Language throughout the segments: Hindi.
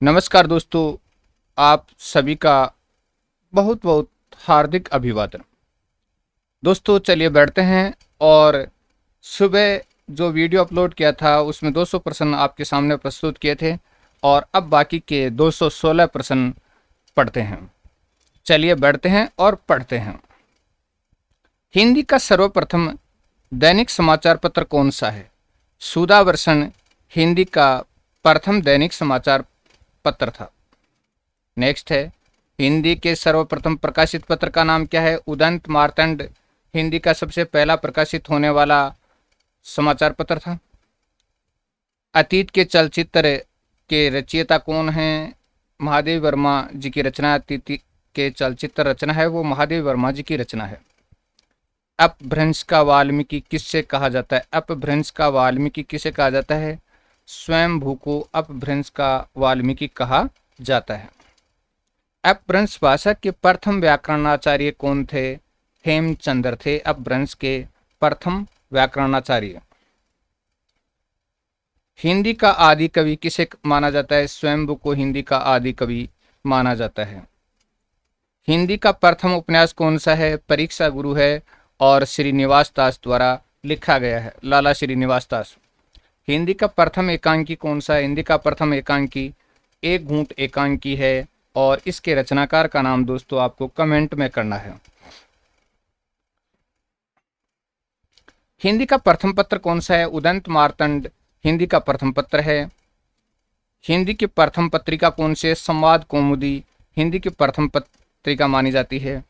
नमस्कार दोस्तों, आप सभी का बहुत बहुत हार्दिक अभिवादन। दोस्तों चलिए बैठते हैं और सुबह जो वीडियो अपलोड किया था उसमें 200 प्रश्न आपके सामने प्रस्तुत किए थे और अब बाकी के 216 प्रश्न पढ़ते हैं। चलिए बैठते हैं और पढ़ते हैं। हिंदी का सर्वप्रथम दैनिक समाचार पत्र कौन सा है? सुधावर्षण हिंदी का प्रथम दैनिक समाचार पत्र था। नेक्स्ट है, हिंदी के सर्वप्रथम प्रकाशित पत्र का नाम क्या है? उदंत मार्तंड हिंदी का सबसे पहला प्रकाशित होने वाला समाचार पत्र था। अतीत के चलचित्र के रचयिता कौन हैं? महादेव वर्मा जी की रचना। अतीत के चलचित्र रचना है वो महादेव वर्मा जी की रचना है। अपभ्रंश का वाल्मीकि किससे कहा जाता है? अपभ्रंश का वाल्मीकि किसे कहा जाता है? स्वयंभू को अपभ्रंश का वाल्मीकि कहा जाता है। अपभ्रंश भाषा के प्रथम व्याकरणाचार्य कौन थे? हेमचंद्र थे अपभ्रंश के प्रथम व्याकरणाचार्य। हिंदी का आदि कवि किसे माना जाता है? स्वयंभू को हिंदी का आदि कवि माना जाता है। हिंदी का प्रथम उपन्यास कौन सा है? परीक्षा गुरु है और श्रीनिवास दास द्वारा लिखा गया है, लाला श्रीनिवास दास। हिंदी का प्रथम एकांकी कौन सा है? हिंदी का प्रथम एकांकी एक घूंट एकांकी है और इसके रचनाकार का नाम दोस्तों आपको कमेंट में करना है। हिंदी का प्रथम पत्र कौन सा है? उदंत मार्तंड हिंदी का प्रथम पत्र है। हिंदी की प्रथम पत्रिका कौन सी है? संवाद कौमुदी हिंदी की प्रथम पत्रिका मानी जाती है।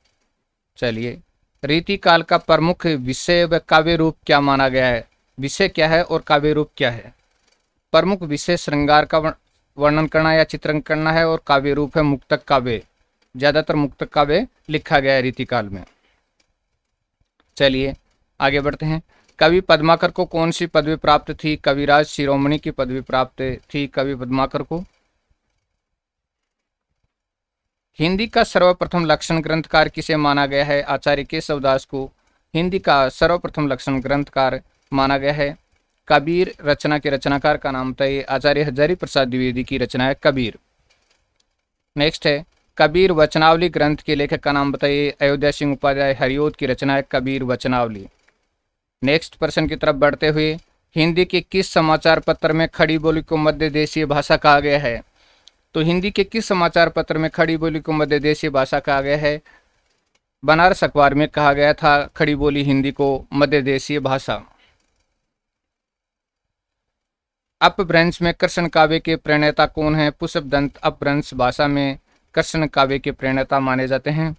चलिए, रीतिकाल का प्रमुख विषय व काव्य रूप क्या माना गया है? विषय क्या है और काव्य रूप क्या है? प्रमुख विषय श्रृंगार का वर्णन करना या चित्रण करना है और काव्य रूप है मुक्तक काव्य। ज्यादातर मुक्तक काव्य लिखा गया है रीतिकाल में। चलिए आगे बढ़ते हैं। कवि पद्माकर को कौन सी पदवी प्राप्त थी? कविराज शिरोमणि की पदवी प्राप्त थी कवि पद्माकर को। हिंदी का सर्वप्रथम लक्षण ग्रंथकार किसे माना गया है? आचार्य केशवदास को हिंदी का सर्वप्रथम लक्षण ग्रंथकार माना गया है। कबीर रचना के रचनाकार का नाम था ये आचार्य हजारी प्रसाद द्विवेदी की रचना है कबीर। नेक्स्ट है, कबीर वचनावली ग्रंथ के लेखक का नाम बताइए। अयोध्या सिंह उपाध्याय हरिओद की रचना है कबीर वचनावली। नेक्स्ट प्रश्न की तरफ बढ़ते हुए, हिंदी के किस समाचार पत्र में खड़ी बोली को मध्य देशीय भाषा कहा गया है? तो हिंदी के किस समाचार पत्र में खड़ी बोली को मध्य देशीय भाषा कहा गया है? बनारस अखबार में कहा गया था खड़ी बोली हिंदी को मध्य देशीय भाषा। अपभ्रंश में कृष्ण काव्य के प्रणेता कौन है? पुष्पदंत अपभ्रंश भाषा में कृष्ण काव्य के प्रणेता माने जाते हैं।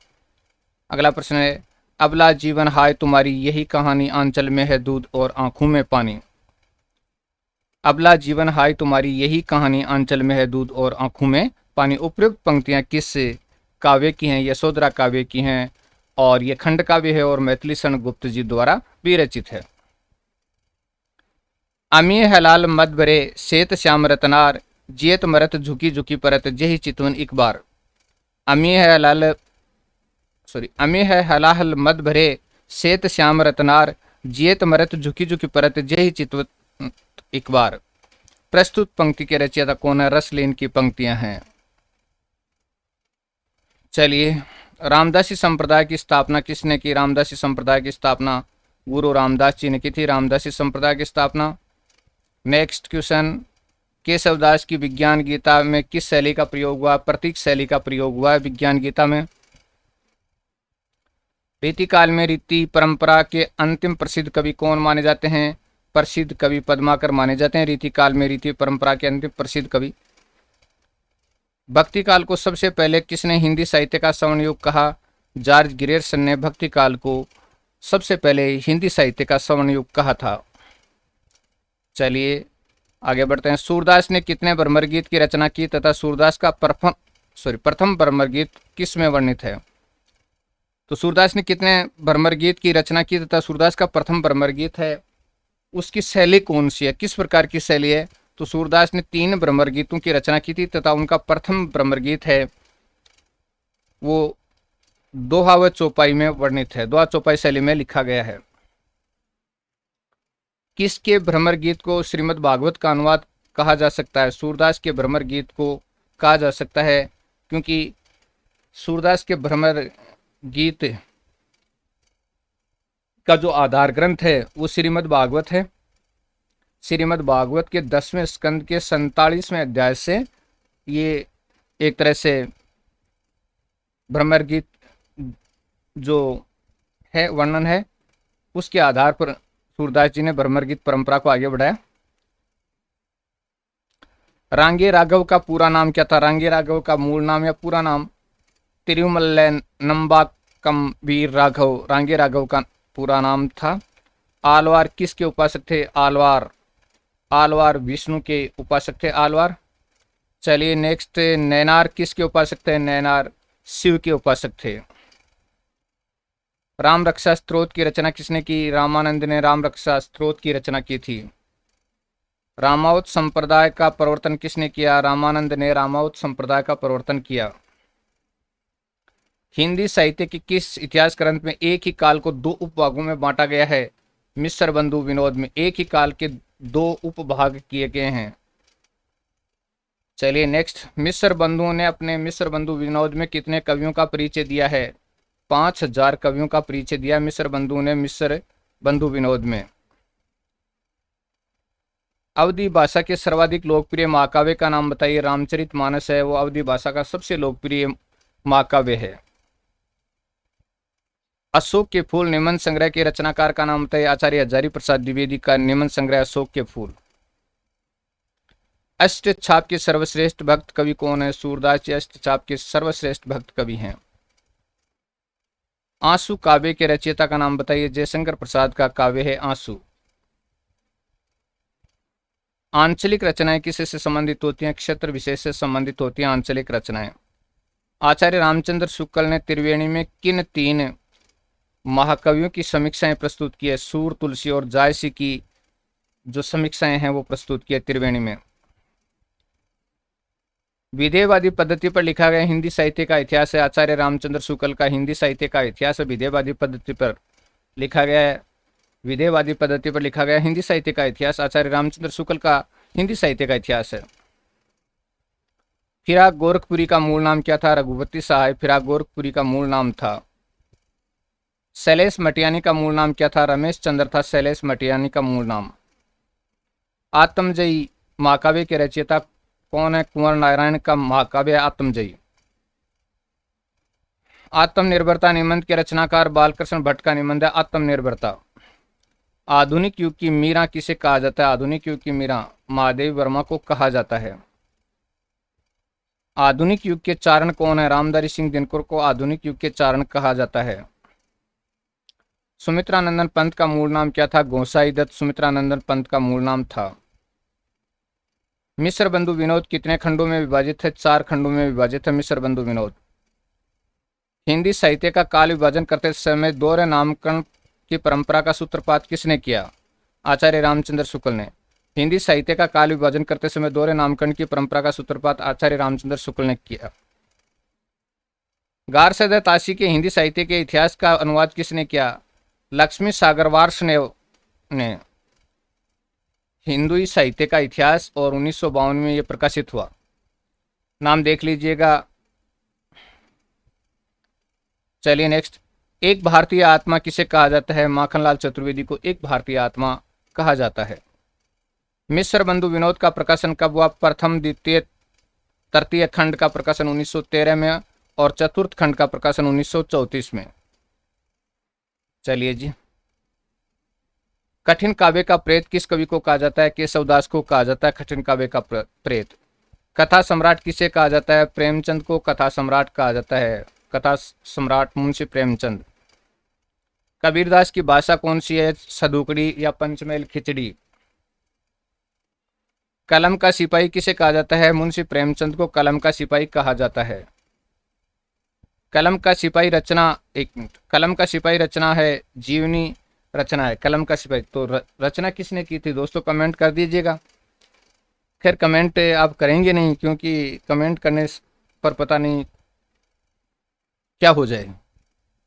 अगला प्रश्न है, अबला जीवन हाय तुम्हारी यही कहानी आंचल में है दूध और आंखों में पानी। अबला जीवन हाय तुम्हारी यही कहानी आंचल में है दूध और आंखों में पानी। उपयुक्त पंक्तियां किस काव्य की हैं? यशोधरा काव्य की हैं और यह खंड काव्य है और मैथिली शरण गुप्त जी द्वारा विरचित है। अमीय हलाल मद भरे श्वेत श्याम रतनार जियत मरत झुकी झुकी परत जेहि चितवन एक बार। अमीय है हलाहल मद भरे श्वेत श्याम रतनार जियत मरत झुकी झुकी परत जेहि चितवन एक बार। प्रस्तुत पंक्ति के रचयिता कौन है? रसलेन की पंक्तियां हैं। चलिए, रामदासी संप्रदाय की स्थापना किसने की? रामदासी संप्रदाय की स्थापना गुरु रामदास जी ने की थी, रामदासी संप्रदाय की स्थापना। नेक्स्ट क्वेश्चन, केशवदास की विज्ञान गीता में किस शैली का प्रयोग हुआ? प्रतीक शैली का प्रयोग हुआ है विज्ञान गीता में। रीतिकाल में रीति परंपरा के अंतिम प्रसिद्ध कवि कौन माने जाते हैं? प्रसिद्ध कवि पद्माकर माने जाते हैं रीतिकाल में रीति परंपरा के अंतिम प्रसिद्ध कवि। भक्ति काल को सबसे पहले किसने हिंदी साहित्य का स्वर्ण युग कहा? जॉर्ज ग्रियर्सन ने भक्ति काल को सबसे पहले हिंदी साहित्य का स्वर्ण युग कहा था। चलिए आगे बढ़ते हैं। सूरदास ने कितने भ्रमर गीत की रचना की तथा सूरदास का प्रथम भ्रमर गीत किस में वर्णित है? तो सूरदास ने कितने भ्रमर गीत की रचना की तथा सूरदास का प्रथम भ्रमर गीत है, उसकी शैली कौन सी है, किस प्रकार की शैली है? तो सूरदास ने 3 भ्रमर गीतों की रचना की थी तथा उनका प्रथम भ्रमर गीत है वो दोहा व चौपाई में वर्णित है, दोहा चौपाई शैली में लिखा गया है। किसके भ्रमर गीत को श्रीमद् भागवत का अनुवाद कहा जा सकता है? सूरदास के भ्रमर गीत को कहा जा सकता है, क्योंकि सूरदास के भ्रमर गीत का जो आधार ग्रंथ है वो श्रीमद् भागवत है। श्रीमद् भागवत के 10वें स्कंद के 47वें अध्याय से ये एक तरह से भ्रमर गीत जो है वर्णन है, उसके आधार पर सूरदास जी ने भ्रमर गीत परंपरा को आगे बढ़ाया। रांगे राघव का पूरा नाम क्या था? रांगे राघव का मूल नाम या पूरा नाम तिरुमल्लै नंबाकम वीर राघव रांगे राघव का पूरा नाम था। आलवार किसके उपासक थे? आलवार विष्णु के उपासक थे आलवार। चलिए नेक्स्ट, नैनार किसके उपासक थे? नैनार शिव के उपासक थे। राम रक्षा स्तोत्र की रचना किसने की? रामानंद ने राम रक्षा स्तोत्र की रचना की थी। रामावत संप्रदाय का प्रवर्तन किसने किया? रामानंद ने रामावत संप्रदाय का प्रवर्तन किया। हिंदी साहित्य के किस इतिहास ग्रंथ में एक ही काल को दो उपभागों में बांटा गया है? मिस्र बंधु विनोद में एक ही काल के दो उपभाग किए गए हैं। चलिए नेक्स्ट, मिस्र बंधुओं ने अपने मिस्र बंधु विनोद में कितने कवियों का परिचय दिया है? 5000 कवियों का परिचय दिया मिस्र बंधुओं ने मिस्र बंधु विनोद में। अवधी भाषा के सर्वाधिक लोकप्रिय महाकाव्य का नाम बताइए। रामचरितमानस है वो अवधी भाषा का सबसे लोकप्रिय महाकाव्य है। अशोक के फूल निबंध संग्रह के रचनाकार का नाम बताइए। आचार्य हजारी प्रसाद द्विवेदी का निबंध संग्रह अशोक के फूल। अष्टछाप के सर्वश्रेष्ठ भक्त कवि कौन है? सूरदास जी अष्टछाप के सर्वश्रेष्ठ भक्त कवि हैं। आंसू काव्य के रचयिता का नाम बताइए। जयशंकर प्रसाद का काव्य है आंसू। आंचलिक रचनाएं किससे संबंधित होती हैं? क्षेत्र विशेष से संबंधित होती हैं आंचलिक रचनाएं। आचार्य रामचंद्र शुक्ल ने त्रिवेणी में किन 3 महाकवियों की समीक्षाएं प्रस्तुत की है? सूर, तुलसी और जायसी की जो समीक्षाएं हैं वो प्रस्तुत की है त्रिवेणी में। विधेयवादी पद्धति पर लिखा गया हिंदी साहित्य का इतिहास है। आचार्य रामचंद्र शुक्ल का हिंदी साहित्य का इतिहास विधेयवादी पद्धति पर लिखा गया है। विधेयवादी पद्धति पर लिखा गया हिंदी साहित्य का इतिहास आचार्य रामचंद्र शुक्ल का हिंदी साहित्य का इतिहास है। फिराक गोरखपुरी का मूल नाम क्या था? रघुपति सहाय फिराक गोरखपुरी का मूल नाम था। शैलेश मटियानी का मूल नाम क्या था? रमेश चंद्र था शैलेश मटियानी का मूल नाम। आत्मजयी महाकाव्य के रचयिता कौन है? कुंवर नारायण का महाकाव्य आत्मजयी। आत्मनिर्भरता निबंध के रचनाकार बालकृष्ण भट्ट का निबंध है आत्मनिर्भरता। आधुनिक युग की मीरा किसे कहा जाता है? आधुनिक युग की मीरा महादेवी वर्मा को कहा जाता है। आधुनिक युग के चारण कौन है? रामधारी सिंह दिनकर को आधुनिक युग के चारण कहा जाता है। सुमित्रानंदन पंत का मूल नाम क्या था? गोसाई दत्त सुमित्रानंदन पंत का मूल नाम था। मिस्र बंधु विनोद कितने खंडों में विभाजित है? 4 खंडों में विभाजित है मिस्र बंधु विनोद। हिंदी साहित्य का काल विभाजन करते समय दोहरे नामकरण की परंपरा का सूत्रपात किसने किया? आचार्य रामचंद्र शुक्ल ने। हिंदी साहित्य का काल विभाजन करते समय दोहरे नामकरण की परंपरा का सूत्रपात आचार्य रामचंद्र शुक्ल ने किया। गारसद ताशी के हिंदी साहित्य के इतिहास का अनुवाद किसने किया? लक्ष्मी सागरवार्ष ने हिंदुई साहित्य का इतिहास और 1952 में यह प्रकाशित हुआ। नाम देख लीजिएगा। चलिए नेक्स्ट, एक भारतीय आत्मा किसे कहा जाता है? माखनलाल चतुर्वेदी को एक भारतीय आत्मा कहा जाता है। मिस्र बंधु विनोद का प्रकाशन कब हुआ? प्रथम, द्वितीय, तृतीय खंड का प्रकाशन 1913 में और चतुर्थ खंड का प्रकाशन 1934 में। चलिए जी, कठिन काव्य का प्रेत किस कवि को कहा जाता है? केशवदास को कहा जाता है कठिन काव्य का प्रेत। कथा सम्राट किसे कहा जाता है? प्रेमचंद को कथा सम्राट कहा जाता है। कथा सम्राट मुंशी प्रेमचंद। कबीरदास की भाषा कौन सी है? सदुकड़ी या पंचमेल खिचड़ी। कलम का सिपाही किसे कहा जाता है? मुंशी प्रेमचंद को कलम का सिपाही कहा जाता है। कलम का सिपाही रचना, एक मिनट, कलम का सिपाही रचना है जीवनी रचना है कलम का सिपाही। तो रचना किसने की थी दोस्तों? कमेंट कर दीजिएगा। खैर कमेंट आप करेंगे नहीं क्योंकि कमेंट करने पर पता नहीं क्या हो जाए।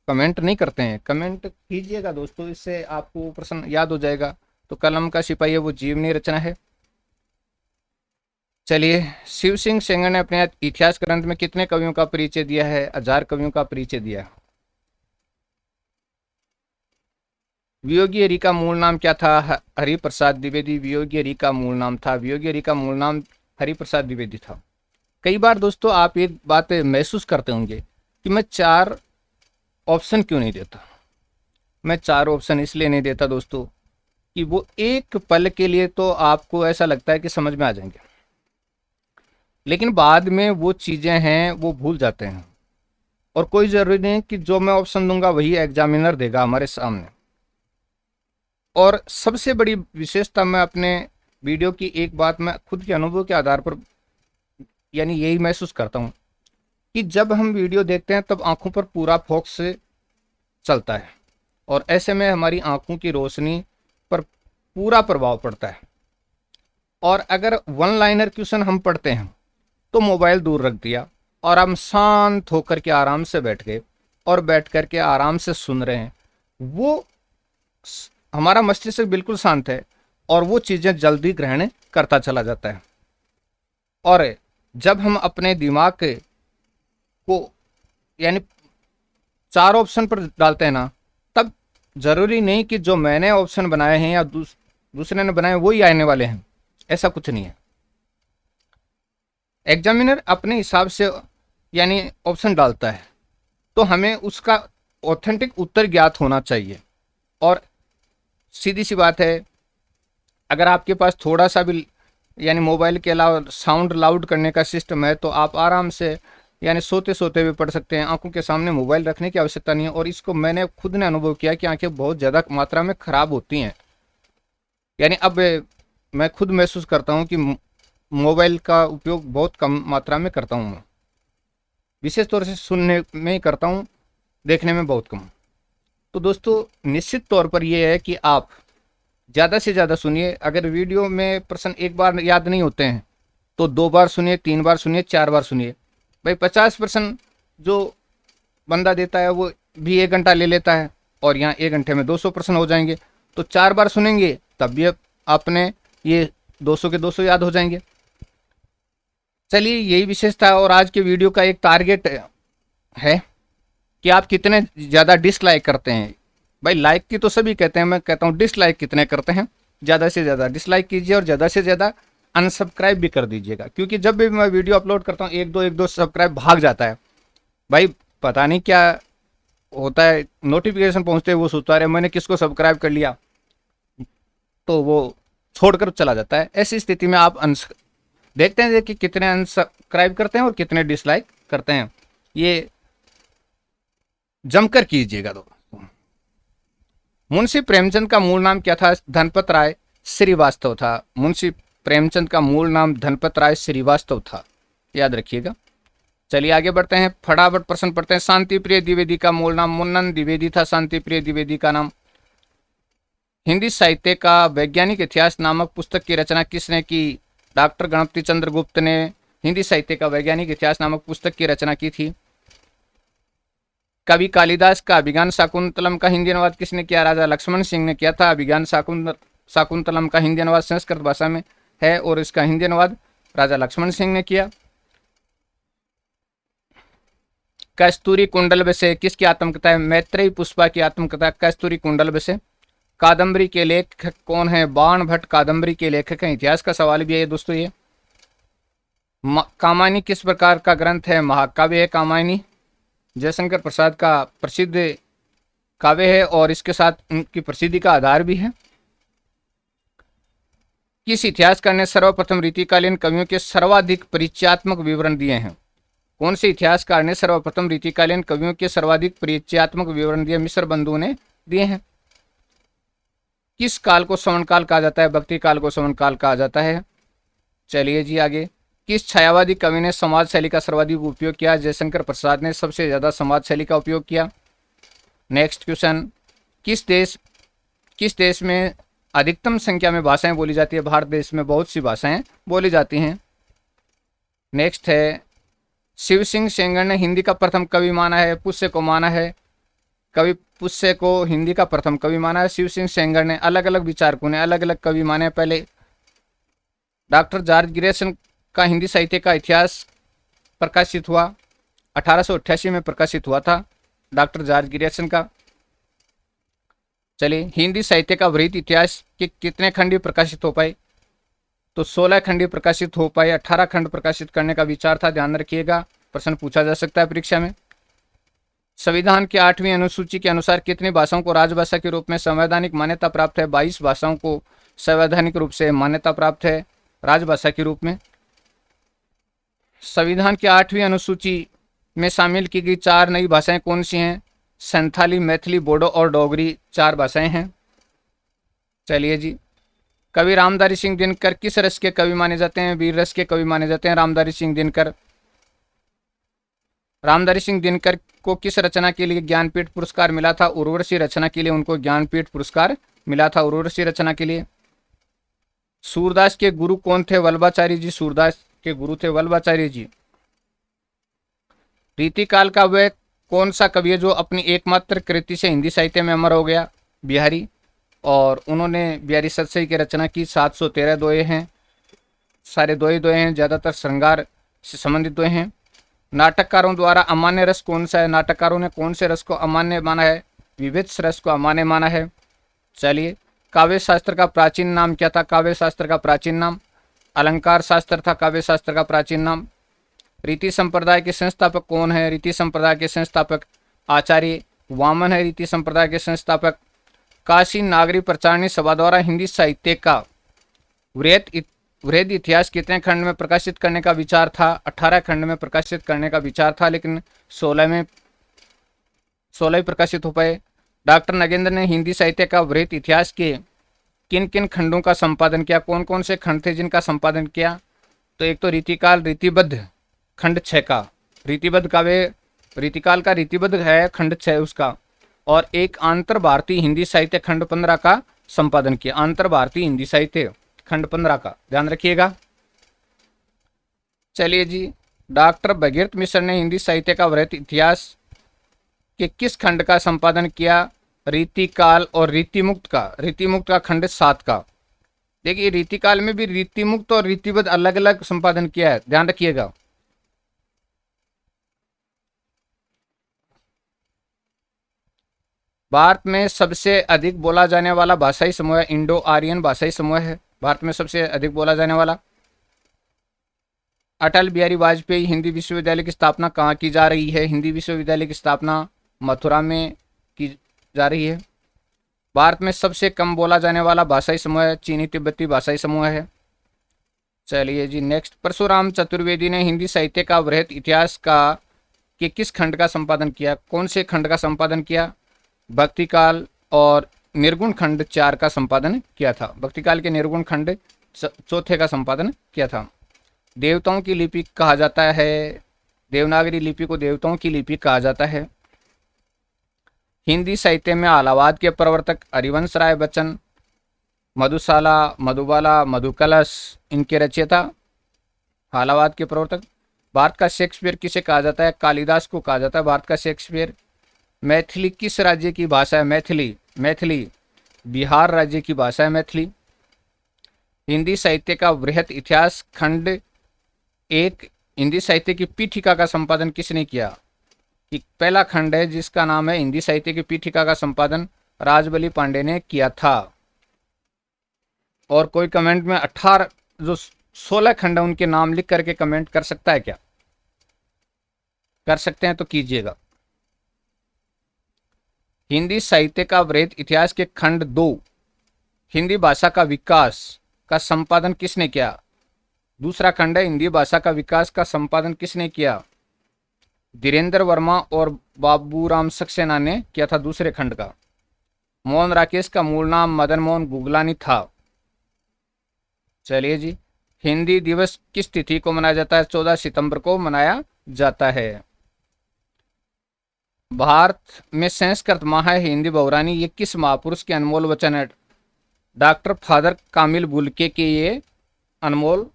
कमेंट नहीं करते हैं, कमेंट कीजिएगा दोस्तों, इससे आपको प्रश्न याद हो जाएगा। तो कलम का सिपाही है वो जीवनी रचना है। चलिए, शिव सिंह सेंगर ने अपने इतिहास ग्रंथ में कितने कवियों का परिचय दिया है? 1000 कवियों का परिचय दिया है। वियोगी हरि का मूल नाम क्या था? हरि प्रसाद द्विवेदी वियोगी हरि का मूल नाम था। वियोगी हरि का मूल नाम हरि प्रसाद द्विवेदी था। कई बार दोस्तों आप एक बात महसूस करते होंगे कि मैं 4 ऑप्शन क्यों नहीं देता। मैं 4 ऑप्शन इसलिए नहीं देता दोस्तों कि वो एक पल के लिए तो आपको ऐसा लगता है कि समझ में आ जाएंगे, लेकिन बाद में वो चीज़ें हैं वो भूल जाते हैं। और कोई ज़रूरी नहीं कि जो मैं ऑप्शन दूंगा वही एग्जामिनर देगा हमारे सामने। और सबसे बड़ी विशेषता मैं अपने वीडियो की एक बात मैं खुद के अनुभव के आधार पर यानी यही महसूस करता हूँ कि जब हम वीडियो देखते हैं तब आंखों पर पूरा फोकस चलता है और ऐसे में हमारी आंखों की रोशनी पर पूरा प्रभाव पड़ता है। और अगर वन लाइनर क्वेश्चन हम पढ़ते हैं तो मोबाइल दूर रख दिया और हम शांत होकर के आराम से बैठ गए और बैठ कर के आराम से सुन रहे हैं, वो हमारा मस्तिष्क बिल्कुल शांत है और वो चीज़ें जल्दी ग्रहण करता चला जाता है। और जब हम अपने दिमाग को यानी 4 ऑप्शन पर डालते हैं ना, तब जरूरी नहीं कि जो मैंने ऑप्शन बनाए हैं या दूसरे ने बनाए वही आने वाले हैं, ऐसा कुछ नहीं है। एग्जामिनर अपने हिसाब से यानी ऑप्शन डालता है तो हमें उसका ऑथेंटिक उत्तर ज्ञात होना चाहिए। और सीधी सी बात है, अगर आपके पास थोड़ा सा भी यानी मोबाइल के अलावा साउंड लाउड करने का सिस्टम है तो आप आराम से यानी सोते सोते भी पढ़ सकते हैं। आंखों के सामने मोबाइल रखने की आवश्यकता नहीं है। और इसको मैंने खुद ने अनुभव किया कि आंखें बहुत ज़्यादा मात्रा में ख़राब होती हैं। यानी अब मैं खुद महसूस करता हूँ कि मोबाइल का उपयोग बहुत कम मात्रा में करता हूँ मैं, विशेष तौर से सुनने में ही करता हूँ, देखने में बहुत कम। तो दोस्तों निश्चित तौर पर यह है कि आप ज़्यादा से ज़्यादा सुनिए। अगर वीडियो में प्रश्न एक बार याद नहीं होते हैं तो 2 बार सुनिए, 3 बार सुनिए, 4 बार सुनिए। भाई 50% जो बंदा देता है वो भी 1 घंटा ले लेता है और यहाँ 1 घंटे में 200 प्रश्न हो जाएंगे। तो 4 बार सुनेंगे तब भी आपने ये 200 के 200 याद हो जाएंगे। चलिए, यही विशेषता है। और आज के वीडियो का एक टारगेट है कि आप कितने ज़्यादा डिसलाइक करते हैं। भाई लाइक की तो सभी कहते हैं, मैं कहता हूँ डिसलाइक कितने करते हैं। ज़्यादा से ज़्यादा डिसलाइक कीजिए और ज़्यादा से ज़्यादा अनसब्सक्राइब भी कर दीजिएगा, क्योंकि जब भी मैं वीडियो अपलोड करता हूँ एक दो सब्सक्राइब भाग जाता है। भाई पता नहीं क्या होता है, नोटिफिकेशन पहुँचते वो सोचता है मैंने किसको सब्सक्राइब कर लिया, तो वो छोड़कर चला जाता है। ऐसी स्थिति में आप देखते हैं कि कितने अनसब्सक्राइब करते हैं और कितने डिसलाइक करते हैं, ये जमकर कीजिएगा। दोस्तों मुंशी प्रेमचंद का मूल नाम क्या था? धनपत राय श्रीवास्तव था। मुंशी प्रेमचंद का मूल नाम धनपत राय श्रीवास्तव था, याद रखिएगा। चलिए आगे बढ़ते हैं, फटाफट प्रश्न पढ़ते हैं। शांति प्रिय द्विवेदी का मूल नाम मुन्नन द्विवेदी था। शांति प्रिय द्विवेदी का नाम। हिंदी साहित्य का वैज्ञानिक इतिहास नामक पुस्तक की रचना किसने की? डॉक्टर गणपति चंद्र गुप्त ने हिंदी साहित्य का वैज्ञानिक इतिहास नामक पुस्तक की रचना की थी। कवि कालिदास का अभिज्ञान शाकुंतलम का हिंदी अनुवाद किसने किया? राजा लक्ष्मण सिंह ने किया था। अभिज्ञान शाकुंतलम का हिंदी अनुवाद संस्कृत भाषा में है और इसका हिंदी अनुवाद राजा लक्ष्मण सिंह ने किया। कस्तूरी कुंडल बसे किसकी आत्मकथा है? मैत्रेयी पुष्पा की आत्मकथा कस्तूरी कुंडल बसे। कादम्बरी के लेखक कौन है? बाण भट्ट कादम्बरी के लेखक हैं। इतिहास का सवाल भी है दोस्तों ये। कामायनी किस प्रकार का ग्रंथ है? महाकाव्य है कामायनी। जयशंकर प्रसाद का प्रसिद्ध काव्य है और इसके साथ उनकी प्रसिद्धि का आधार भी है। किस इतिहासकार ने सर्वप्रथम रीतिकालीन कवियों के सर्वाधिक परिचयात्मक विवरण दिए हैं? कौन से इतिहासकार ने सर्वप्रथम रीतिकालीन कवियों के सर्वाधिक परिचयात्मक विवरण दिए? मिश्र बंधु ने दिए हैं। किस काल को सवन काल कहा जाता है? भक्ति काल को सवन काल कहा जाता है। चलिए जी आगे। किस छायावादी कवि ने समाज शैली का सर्वाधिक उपयोग किया? जयशंकर प्रसाद ने सबसे ज्यादा समाज शैली का उपयोग किया। नेक्स्ट क्वेश्चन, किस देश में अधिकतम संख्या में भाषाएं बोली जाती है? भारत देश में बहुत सी भाषाएं बोली जाती हैं। नेक्स्ट है, शिव सिंह सेंगर ने हिंदी का प्रथम कवि माना है? पुष्य को माना है। कवि पुष्य को हिंदी का प्रथम कवि माना है शिव सिंह सेंगर ने। अलग अलग विचारकों ने अलग अलग कवि माने। पहले डॉक्टर जॉर्ज ग्रेसन का हिंदी साहित्य का इतिहास प्रकाशित हुआ? 1888 में प्रकाशित हुआ था डॉक्टर जॉर्ज ग्रियर्सन का। चलिए, हिंदी साहित्य का वृहत इतिहास के कितने खंड प्रकाशित हो पाए? तो 16 खंड प्रकाशित हो पाए। 18 खंड प्रकाशित करने का विचार था, ध्यान रखिएगा, प्रश्न पूछा जा सकता है परीक्षा में। संविधान की 8वीं अनुसूची के अनुसार कितनी भाषाओं को राजभाषा के रूप में संवैधानिक मान्यता प्राप्त है? 22 भाषाओं को संवैधानिक रूप से मान्यता प्राप्त है राजभाषा के रूप में। संविधान की 8वीं अनुसूची में शामिल की गई 4 नई भाषाएं कौन सी हैं? संथाली, मैथिली, बोडो और डोगरी 4 भाषाएं हैं। चलिए जी, कवि रामधारी सिंह दिनकर किस रस के कवि माने जाते हैं? वीर रस के कवि माने जाते हैं रामधारी सिंह दिनकर। रामधारी सिंह दिनकर को किस रचना के लिए ज्ञानपीठ पुरस्कार मिला था? उर्वशी रचना के लिए उनको ज्ञानपीठ पुरस्कार मिला था, उर्वशी रचना के लिए। सूरदास के गुरु कौन थे? वल्लभाचार्य जी। सूरदास के गुरु थे वल्लभाचार्य जी। रीतिकाल का वह कौन सा कवि है जो अपनी एकमात्र कृति से हिंदी साहित्य में अमर हो गया? बिहारी। और उन्होंने बिहारी सतसई की रचना की। 713 दोहे हैं, सारे दोहे हैं, ज़्यादातर श्रृंगार से संबंधित दोहे हैं। नाटककारों द्वारा अमान्य रस कौन सा है? नाटककारों ने कौन से रस को अमान्य माना है? विविध रस को अमान्य माना है। चलिए, काव्य शास्त्र का प्राचीन नाम क्या था? काव्य शास्त्र का प्राचीन नाम अलंकार शास्त्र था। काव्य शास्त्र का प्राचीन नाम। रीति संप्रदाय के संस्थापक कौन है? रीति संप्रदाय के संस्थापक आचार्य वामन है। रीति संप्रदाय के संस्थापक। काशी नागरी प्रचारणी सभा द्वारा हिंदी साहित्य का वृहद इतिहास कितने खंड में प्रकाशित करने का विचार था? 18 खंड में प्रकाशित करने का विचार था, लेकिन 16 ही प्रकाशित हो पाए। डॉक्टर नगेंद्र ने हिंदी साहित्य का वृहद इतिहास के किन किन खंडों का संपादन किया? कौन कौन से खंड थे जिनका संपादन किया? तो एक तो रीतिकाल, रीतिबद्ध खंड 6 का, रीतिबद्ध काव्य रीतिकाल का रीतिबद्ध है खंड 6 उसका। और एक आंतर भारतीय हिंदी साहित्य खंड 15 का संपादन किया। आंतर भारतीय हिंदी साहित्य खंड 15 का ध्यान रखिएगा। चलिए जी, डॉक्टर भगीरथ मिश्र ने हिंदी साहित्य का वृहद इतिहास के किस खंड का संपादन किया? रीतिकाल और रीतिमुक्त का। रीतिमुक्त का खंड 7 का। देखिए, रीतिकाल में भी रीतिमुक्त और रीतिबद्ध अलग अलग संपादन किया है, ध्यान रखिएगा। भारत में सबसे अधिक बोला जाने वाला भाषाई समूह इंडो आर्यन भाषाई समूह है। भारत में सबसे अधिक बोला जाने वाला। अटल बिहारी वाजपेयी हिंदी विश्वविद्यालय की स्थापना कहाँ की जा रही है? हिंदी विश्वविद्यालय की स्थापना मथुरा में की जा रही है। भारत में सबसे कम बोला जाने वाला भाषाई समूह चीनी तिब्बती भाषाई समूह है। चलिए जी, नेक्स्ट, परशुराम चतुर्वेदी ने हिंदी साहित्य का वृहद इतिहास के किस खंड का संपादन किया? कौन से खंड का संपादन किया? भक्तिकाल और निर्गुण खंड 4 का संपादन किया था। भक्तिकाल के निर्गुण खंड 4 का संपादन किया था। देवताओं की लिपि कहा जाता है, देवनागरी लिपि को देवताओं की लिपि कहा जाता है। हिंदी साहित्य में आलावाद के प्रवर्तक हरिवंश राय बच्चन, मधुशाला, मधुबाला, मधुकलश इनके रचयिता आलावाद के प्रवर्तक। भारत का शेक्सपियर किसे कहा जाता है? कालिदास को कहा जाता है भारत का शेक्सपियर। मैथिली किस राज्य की भाषा है? मैथिली बिहार राज्य की भाषा है मैथिली। हिंदी साहित्य का वृहद इतिहास खंड 1 हिंदी साहित्य की पीठिका का संपादन किसने किया? कि पहला खंड है जिसका नाम है हिंदी साहित्य की पीठिका का संपादन राजबली पांडे ने किया था। और कोई कमेंट में 18 जो 16 खंड है उनके नाम लिख करके कमेंट कर सकता है क्या? कर सकते हैं तो कीजिएगा। हिंदी साहित्य का वृहद इतिहास के खंड 2 हिंदी भाषा का विकास का संपादन किसने किया? दूसरा खंड है हिंदी भाषा का विकास का संपादन किसने किया? धीरेन्द्र वर्मा और बाबूराम सक्सेना ने किया था दूसरे खंड का। मोहन राकेश का मूल नाम मदन मोहन गुगलानी था। चलिए जी, हिंदी दिवस किस तिथि को मनाया जाता है? 14 सितंबर को मनाया जाता है। भारत में संस्कृत माह है हिंदी बहुरानी, ये किस महापुरुष के अनमोल वचन है? डॉक्टर फादर कामिल बुल्के के ये अनमोल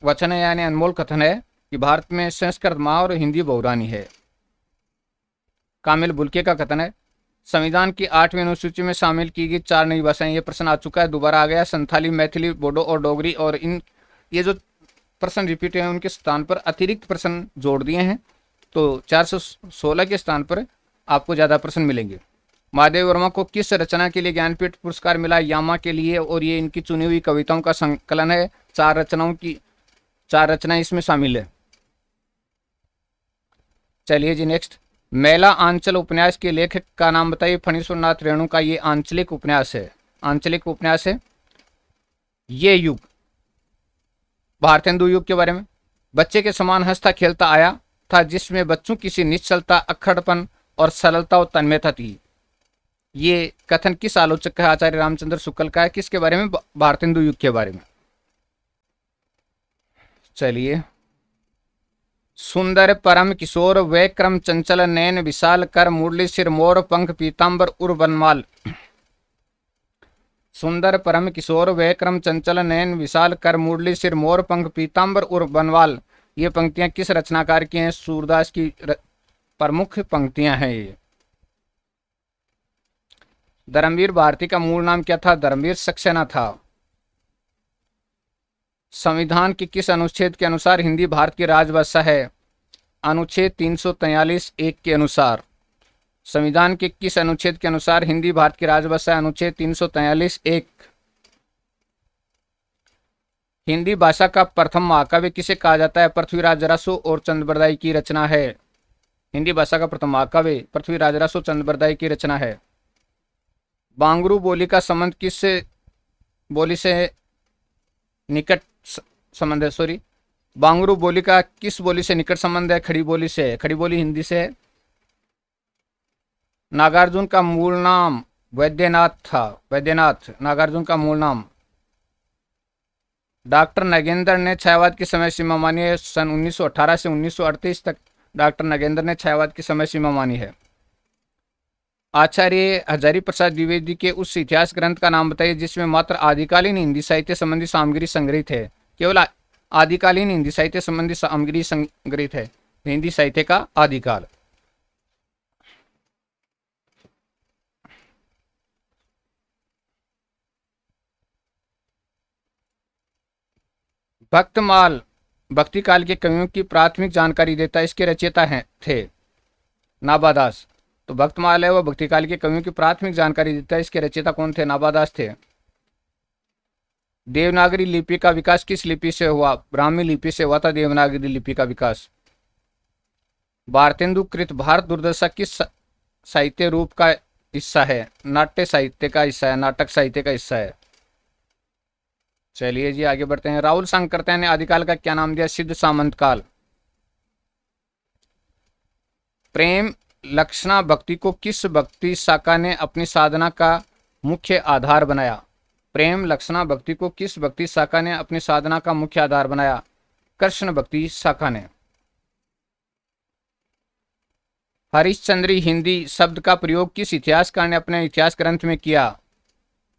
वचन है, यानी अनमोल कथन है कि भारत में संस्कृत माह और हिंदी बहुरानी है। कामिल बुल्के का कथन है। संविधान की 8वीं अनुसूची में शामिल की गई 4 नई भाषाएं, ये प्रश्न आ चुका है, दोबारा आ गया। संथाली, मैथिली, बोडो और डोगरी। और ये जो प्रश्न रिपीट हुए हैं उनके स्थान पर अतिरिक्त प्रश्न जोड़ दिए हैं, तो 416 के स्थान पर आपको ज़्यादा प्रश्न मिलेंगे। महादेव वर्मा को किस रचना के लिए ज्ञानपीठ पुरस्कार मिला? यामा के लिए, और ये इनकी चुनी हुई कविताओं का संकलन है। 4 रचनाएं इसमें शामिल है। चलिए जी नेक्स्ट, मेला आंचल उपन्यास के लेखक का नाम बताइए। फणीश्वर नाथ रेणु का ये आंचलिक उपन्यास है। आंचलिक उपन्यास है ये युग, भारतेंदु युग के बारे में। बच्चे के समान हंसता खेलता आया था, जिसमें बच्चों की सी निश्चलता, अक्खड़पन और सरलता और तन्मयता थी। ये कथन किस आलोचक का है? आचार्य रामचंद्र शुक्ल का है। किसके बारे में? भारतेंदु युग के बारे में। चलिए, सुंदर परम किशोर वे क्रम चंचल नैन विशाल कर मुरली सिर मोर पंख पीताम्बर उर बनमाल। सुंदर परम किशोर वे क्रम चंचल नैन विशाल कर मुरली सिर मोर पंख पीताम्बर उर बनवाल। ये पंक्तियां किस रचनाकार की हैं? सूरदास की प्रमुख पंक्तियां हैं ये। धर्मवीर भारती का मूल नाम क्या था? धर्मवीर सक्सेना था। संविधान के किस अनुच्छेद के अनुसार हिंदी भारत की राजभाषा है? अनुच्छेद 343(1) के अनुसार। संविधान के किस अनुच्छेद के अनुसार हिंदी भारत की राजभाषा है? अनुच्छेद 343(1). हिंदी भाषा का प्रथम महाकाव्य किसे कहा जाता है? पृथ्वीराज रासो और चंद्रबरदाई की रचना है। हिंदी भाषा का प्रथम महाकाव्य पृथ्वीराज रासो चंद्रबरदाई की रचना है। बांगरू बोली का संबंध किस बोली से निकट संबंध है? सॉरी, बांगरू बोली का किस बोली से निकट संबंध है? खड़ी बोली से। खड़ी बोली हिंदी से है। नागार्जुन का मूल नाम वैद्यनाथ था। वैद्यनाथ नागार्जुन का मूल नाम। डॉक्टर नगेंद्र ने छायावाद की समय सीमा मानी है। सन 1918 से 1938 तक डॉक्टर नगेंद्र ने छायावाद की समय सीमा मानी है। आचार्य हजारी प्रसाद द्विवेदी के उस इतिहास ग्रंथ का नाम बताइए जिसमें मात्र आदिकालीन हिंदी साहित्य संबंधी सामग्री संग्रहित है। केवल आदिकालीन हिंदी साहित्य संबंधी सामग्री संग्रहित है। हिंदी साहित्य का आदिकाल। भक्तमाल भक्ति काल के कवियों की प्राथमिक जानकारी देता है। इसके रचयिता थे नाभादास। तो भक्तमाल है वह भक्ति काल के कवियों की प्राथमिक जानकारी देता है। इसके रचयिता कौन थे? नाभादास थे। देवनागरी लिपि का विकास किस लिपि से हुआ? ब्राह्मी लिपि से हुआ था देवनागरी लिपि का विकास। भारतेंदु कृत भारत दुर्दशा किस साहित्य रूप का हिस्सा है? नाट्य साहित्य का हिस्सा है। नाटक साहित्य का हिस्सा है। चलिए जी आगे बढ़ते हैं। राहुल सांकृत्य ने आदिकाल का क्या नाम दिया? सिद्ध सामंत काल। प्रेम लक्षणा भक्ति को किस भक्ति शाखा ने अपनी साधना का मुख्य आधार बनाया? प्रेम लक्षणा भक्ति को किस भक्ति शाखा ने अपनी साधना का मुख्य आधार बनाया? कृष्ण भक्ति शाखा ने। हरिश्चंद्री हिंदी शब्द का प्रयोग किस इतिहासकार ने अपने इतिहास ग्रंथ में किया?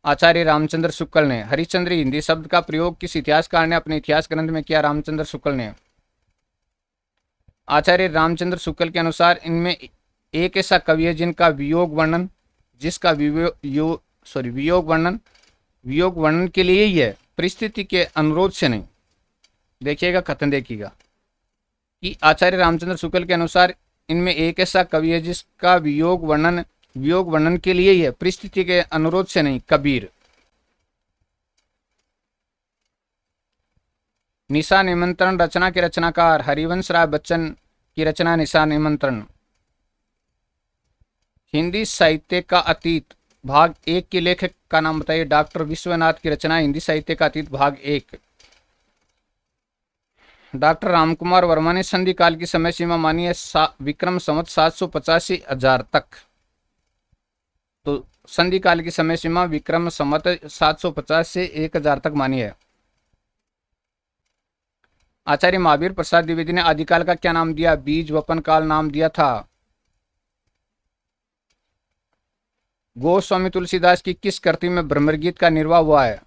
आचार्य रामचंद्र शुक्ल ने। हरिश्चंद्री हिंदी शब्द का प्रयोग किस इतिहासकार ने अपने इतिहास ग्रंथ में किया? रामचंद्र शुक्ल ने। आचार्य रामचंद्र शुक्ल के अनुसार इनमें एक ऐसा कवि है जिनका वियोग वर्णन वियोग वर्णन के लिए ही है, परिस्थिति के अनुरोध से नहीं। देखिएगा कथन देखिएगा कि आचार्य रामचंद्र शुक्ल के अनुसार इनमें एक ऐसा कवि है जिसका वियोग वर्णन के लिए ही है, परिस्थिति के अनुरोध से नहीं। कबीर। निशा निमंत्रण रचना के रचनाकार हरिवंश राय बच्चन की रचना निशा निमंत्रण। हिंदी साहित्य का अतीत भाग 1 के लेखक का नाम बताइए। डॉक्टर विश्वनाथ की रचना हिंदी साहित्य का अतीत भाग 1। डॉक्टर रामकुमार वर्मा ने संधि काल की समय सीमा मानी है विक्रम संवत 785 तक। तो संधि काल की समय सीमा विक्रम संवत 750 से 1000 तक मानी है। आचार्य महावीर प्रसाद द्विवेदी ने आदिकाल का क्या नाम दिया? बीज वपन काल नाम दिया था। गोस्वामी तुलसीदास की किस कृति में ब्रह्मगीत का निर्वाह हुआ है?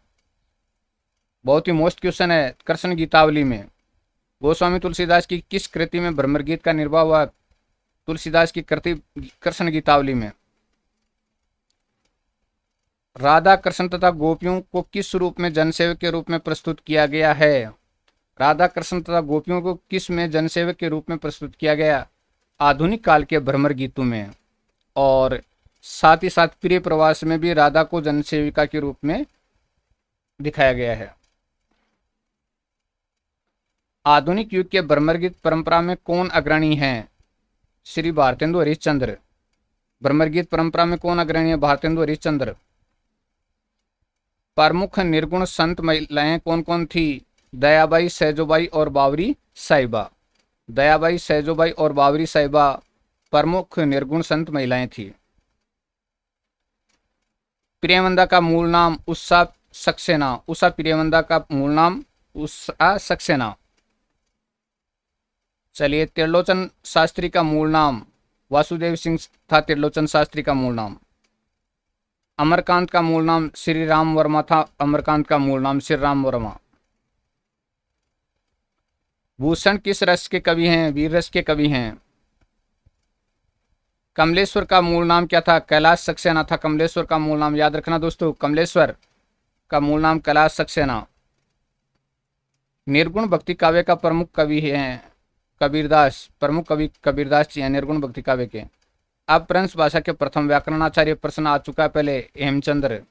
बहुत ही मोस्ट क्वेश्चन है। कृष्ण गीतावली में। गोस्वामी तुलसीदास की किस कृति में ब्रह्मगीत का निर्वाह हुआ? तुलसीदास की कृति कृष्ण गीतावली में। राधा कृष्ण तथा गोपियों को किस रूप में जनसेवक के रूप में प्रस्तुत किया गया है? राधा कृष्ण तथा गोपियों को किस में जनसेवक के रूप में प्रस्तुत किया गया? आधुनिक काल के भ्रमर गीतों में। और साथ ही साथ प्रिय प्रवास में भी राधा को जनसेविका के रूप में दिखाया गया है। आधुनिक युग के भ्रमर गीत परंपरा में कौन अग्रणी हैं? श्री भारतेंदु हरिश्चंद्र। भ्रमर गीत परंपरा में कौन अग्रणी है? भारतेंदु हरिश्चंद्र। प्रमुख निर्गुण संत महिलाएं कौन कौन थी? दयाबाई, सैजोबाई और बावरी साहिबा। दयाबाई, सैजोबाई और बावरी साहिबा प्रमुख निर्गुण संत महिलाएं थी। प्रियवंदा का मूल नाम उषा सक्सेना। उषा प्रियवंदा का मूल नाम उषा सक्सेना। चलिए, त्रिलोचन शास्त्री का मूल नाम वासुदेव सिंह था। त्रिलोचन शास्त्री का मूल नाम। अमरकांत का मूल नाम श्री राम वर्मा था। अमरकांत का मूल नाम श्री राम वर्मा। भूषण किस रस के कवि हैं? वीर रस के कवि हैं। कमलेश्वर का मूल नाम क्या था? कैलाश सक्सेना था कमलेश्वर का मूल नाम। याद रखना दोस्तों, कमलेश्वर का मूल नाम कैलाश सक्सेना। निर्गुण भक्ति काव्य का प्रमुख कवि हैं कबीरदास। प्रमुख कवि कबीरदास जी हैं निर्गुण भक्ति काव्य के। अब अपभ्रंश भाषा के प्रथम व्याकरणाचार्य प्रश्न आ चुका है पहले, हेमचंद्र।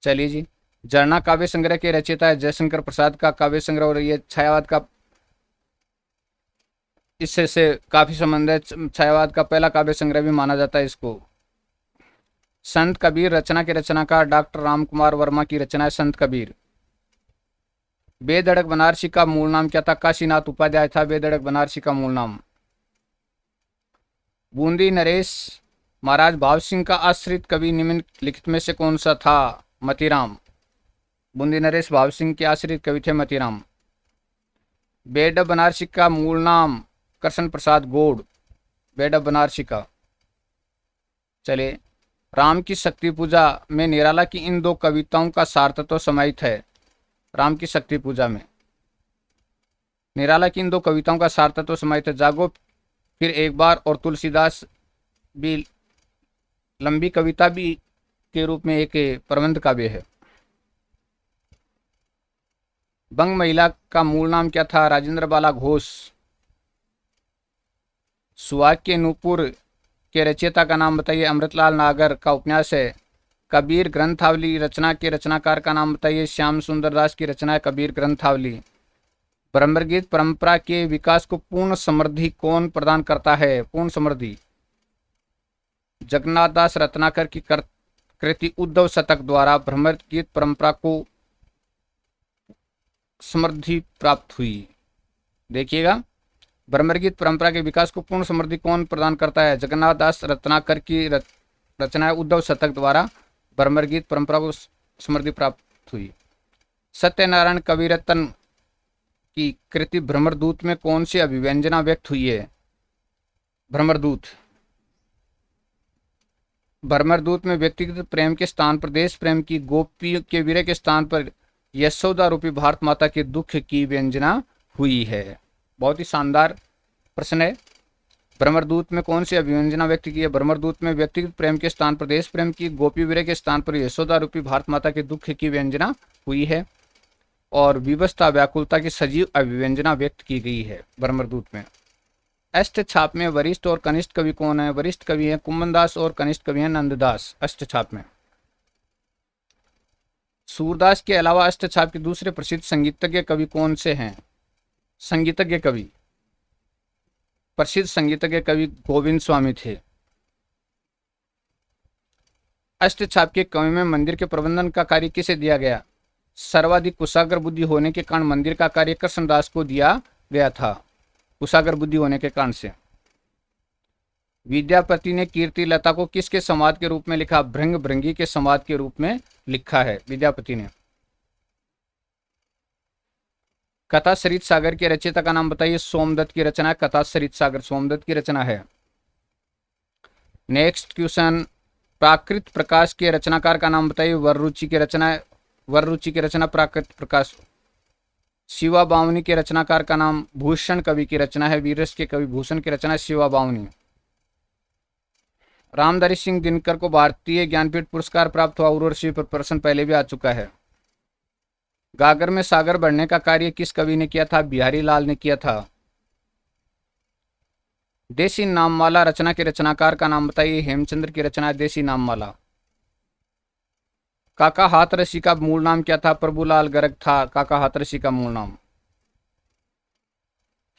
चलिए जी, झरना काव्य संग्रह के रचयिता है जयशंकर प्रसाद का काव्य संग्रह, और ये छायावाद का इससे से काफी संबंध है। छायावाद का पहला काव्य संग्रह भी माना जाता है इसको। संत कबीर रचना के रचनाकार डॉक्टर राम कुमार वर्मा की रचना है संत कबीर। बेधड़क बनारसी का मूल नाम क्या था? काशीनाथ उपाध्याय था बेधड़क बनारसी का मूल नाम। बूंदी नरेश महाराज भाव सिंह का आश्रित कवि निम्नलिखित में से कौन सा था? मतीराम। बूंदी नरेश भाव सिंह के आश्रित कवि थे मतीराम। बेडब बनारसी का मूल नाम कृष्ण प्रसाद गौड़। बेडब बनारसी का। चलिए, राम की शक्ति पूजा में निराला की इन दो कविताओं का सार तत्व समाहित है। राम की शक्ति पूजा में निराला की इन दो कविताओं का सार तत्व समाहित है। जागो फिर एक बार और तुलसीदास भी लंबी कविता भी के रूप में एक प्रबंध काव्य है। बंग महिला का मूल नाम क्या था? राजेंद्र बाला घोष। सुहाग के नूपुर के रचयिता का नाम बताइए? अमृतलाल नागर का उपन्यास है। कबीर ग्रंथावली रचना के रचनाकार का नाम बताइए? श्याम सुंदर दास की रचना है कबीर ग्रंथावली। भ्रमरगीत परंपरा के विकास को पूर्ण समृद्धि कौन प्रदान करता है? पूर्ण समृद्धि जगन्नाथ दास रत्नाकर की कृति उद्धव शतक द्वारा भ्रमरगीत परंपरा को समृद्धि प्राप्त हुई। देखिएगा, भ्रमरगीत परंपरा के विकास को पूर्ण समृद्धि कौन प्रदान करता है? जगन्नाथ दास रत्नाकर की रचना है उद्धव शतक द्वारा भ्रमरगीत परंपरा को समृद्धि प्राप्त हुई। सत्यनारायण कविरत्न की कृति भ्रमरदूत में कौन सी अभिव्यंजना व्यक्त हुई है? भ्रमरदूत। भ्रमरदूत में व्यक्तिगत प्रेम के स्थान पर देश प्रेम की, गोपी के वीर के स्थान पर यशोदा रूपी भारत माता के दुख की व्यंजना हुई है। बहुत ही शानदार प्रश्न है। भ्रमरदूत में कौन सी अभिव्यंजना व्यक्त की है? भ्रमरदूत में व्यक्तिगत प्रेम के स्थान पर देश प्रेम की, गोपी वीर के स्थान पर यशोदा रूपी भारत माता के दुख की व्यंजना हुई है, और विवशता व्याकुलता की सजीव अभिव्यंजना व्यक्त की गई है भ्रमरदूत में। अष्ट छाप में वरिष्ठ और कनिष्ठ कवि कौन है? वरिष्ठ कवि है कुंभनदास और कनिष्ठ कवि है नंददास अष्ट छाप में। सूरदास के अलावा अष्ट छाप के दूसरे प्रसिद्ध संगीतज्ञ कवि कौन से हैं? संगीतज्ञ कवि, प्रसिद्ध संगीतज्ञ कवि गोविंद स्वामी थे। अष्ट छाप के कवि में मंदिर के प्रबंधन का कार्य किसे दिया गया? सर्वाधिक कुशाग्र बुद्धि होने के कारण मंदिर का कार्य कृष्णदास को दिया गया था। कुशाग्र बुद्धि होने के कारण से। विद्यापति ने कीर्ति लता को किसके संवाद के रूप में लिखा? भृंग भृंगी के संवाद के रूप में लिखा है विद्यापति ने। कथा सरित सागर के रचयिता का नाम बताइए? सोमदत्त की रचना है कथा सरित सागर, सोमदत्त की रचना है। नेक्स्ट क्वेश्चन, प्राकृत प्रकाश के रचनाकार का नाम बताइए? वररुचि की रचना है, वररुचि की रचना प्राकृत प्रकाश। शिवा बावनी के रचनाकार का नाम? भूषण कवि की रचना है, वीररस के कवि भूषण की रचना है शिवा बावनी। रामधारी सिंह दिनकर को भारतीय ज्ञानपीठ पुरस्कार प्राप्त हुआ, उर्वशी पर प्रश्न पहले भी आ चुका है। गागर में सागर बढ़ने का कार्य किस कवि ने किया था? बिहारी लाल ने किया था। देसी नाममाला रचना के रचनाकार का नाम बताइए। हेमचंद्र की रचना है देसी नाममाला। काका हाथरसी का मूल नाम क्या था? प्रभुलाल गर्ग था काका हाथरसी का मूल नाम।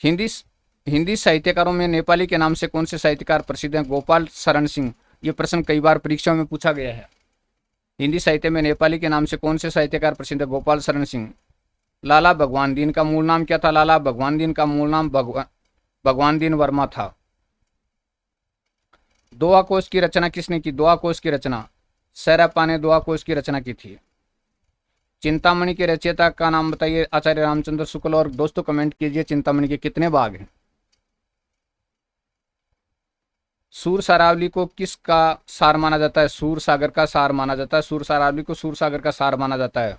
हिंदी हिंदी साहित्यकारों में नेपाली के नाम से कौन से साहित्यकार प्रसिद्ध हैं? गोपाल शरण सिंह। ये प्रश्न कई बार परीक्षाओं में पूछा गया है। हिंदी साहित्य में नेपाली के नाम से कौन से साहित्यकार प्रसिद्ध है? गोपाल शरण सिंह। लाला भगवान दीन का मूल नाम क्या था? लाला भगवान दीन का मूल नाम भगवान दीन वर्मा था। दोहा कोश की रचना किसने की? दोहा कोश की रचना सैरापा ने दोहा कोश की रचना की थी। चिंतामणि के रचयिता का नाम बताइए। आचार्य रामचंद्र शुक्ल। और दोस्तों कमेंट कीजिए चिंतामणि के कितने भाग हैं। सूर सारावली को किसका सार माना जाता है? सूर सागर का सार माना जाता है। सूर सारावली को सूर सागर का सार माना जाता है।